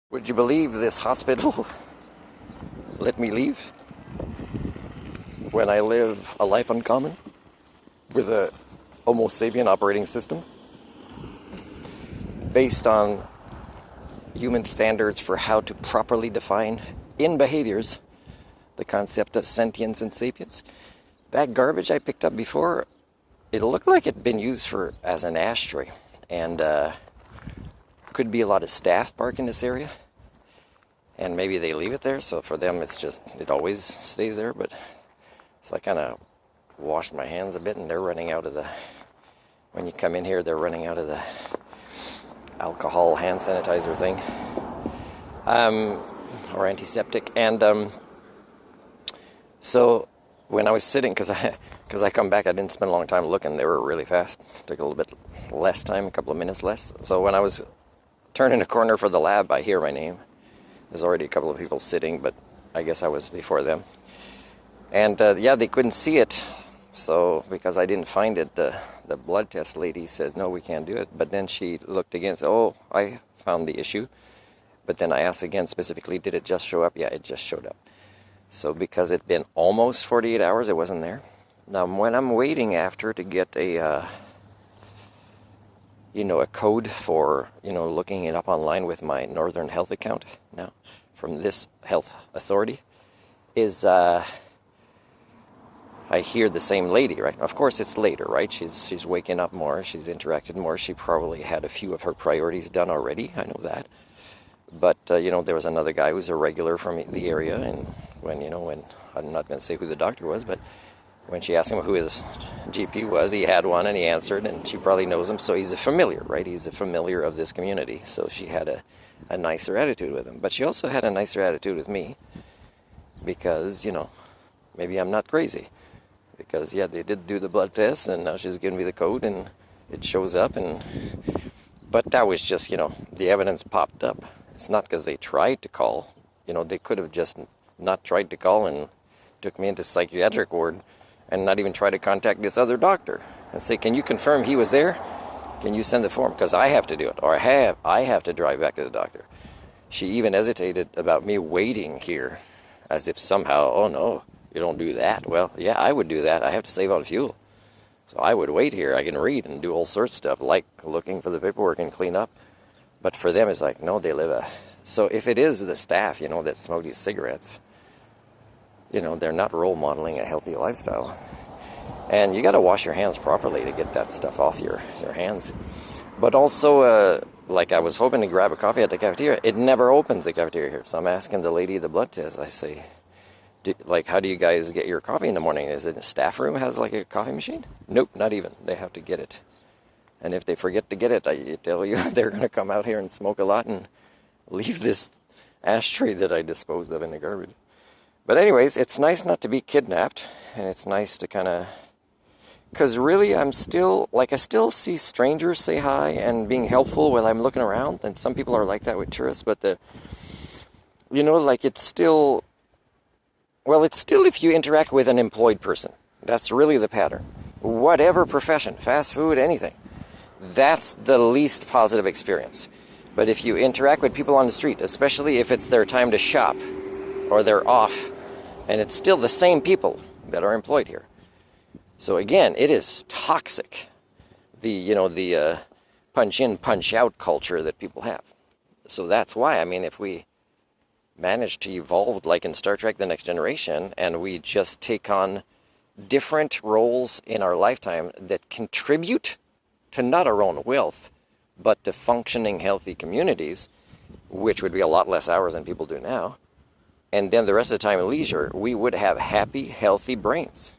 Would you believe this hospital let me leave when I live a life uncommon with a Homo sapien operating system based on human standards for how to properly define in behaviors the concept of sentience and sapience? That garbage I picked up before, it looked like it'd been used as an ashtray, and could be a lot of staff park in this area, and maybe they leave it there, so for them it always stays there. But so I kind of washed my hands a bit, and they're running out of when you come in here, they're running out of the alcohol hand sanitizer thing, or antiseptic. And so when I was sitting, because I come back, I didn't spend a long time looking. They were really fast. It took a little bit less time, a couple of minutes less. So when I was turning a corner for the lab, I hear my name. There's already a couple of people sitting, but I guess I was before them. And they couldn't see it. So because I didn't find it, the blood test lady said, no, we can't do it. But then she looked again and said, oh, I found the issue. But then I asked again specifically, did it just show up? Yeah, it just showed up. So because it'd been almost 48 hours, it wasn't there. Now, when I'm waiting after to get a code for, looking it up online with my Northern Health account now from this health authority, is I hear the same lady, right? Of course, it's later, right? She's waking up more. She's interacted more. She probably had a few of her priorities done already. I know that. But, there was another guy who's a regular from the area, and when I'm not going to say who the doctor was, but when she asked him who his GP was, he had one, and he answered, and she probably knows him, so he's a familiar, right? He's a familiar of this community, so she had a nicer attitude with him. But she also had a nicer attitude with me because, maybe I'm not crazy. Because, they did do the blood test, and now she's giving me the code, and it shows up, but that was just, the evidence popped up. It's not because they tried to call. They could have just not tried to call and took me into psychiatric ward and not even try to contact this other doctor and say, can you confirm he was there? Can you send the form? Because I have to do it, or I have to drive back to the doctor. She even hesitated about me waiting here as if somehow, oh no, you don't do that. Well, yeah, I would do that. I have to save on fuel. So I would wait here. I can read and do all sorts of stuff, like looking for the paperwork and clean up. But for them, it's like, no, they live So if it is the staff, that smoke these cigarettes, they're not role modeling a healthy lifestyle. And you got to wash your hands properly to get that stuff off your hands. But also, like I was hoping to grab a coffee at the cafeteria. It never opens, the cafeteria here. So I'm asking the lady the blood test. I say, how do you guys get your coffee in the morning? Is it the staff room has like a coffee machine? Nope, not even. They have to get it. And if they forget to get it, I tell you, they're going to come out here and smoke a lot and leave this ashtray that I disposed of in the garbage. But anyways, it's nice not to be kidnapped, and it's nice to kind of, because really I still see strangers say hi and being helpful while I'm looking around, and some people are like that with tourists, but it's still if you interact with an employed person. That's really the pattern. Whatever profession, fast food, anything. That's the least positive experience. But if you interact with people on the street, especially if it's their time to shop or they're off, and it's still the same people that are employed here. So again, it is toxic, the punch in, punch out culture that people have. So that's why, if we manage to evolve like in Star Trek: The Next Generation, and we just take on different roles in our lifetime that contribute to not our own wealth, but to functioning, healthy communities, which would be a lot less hours than people do now, and then the rest of the time in leisure, we would have happy, healthy brains.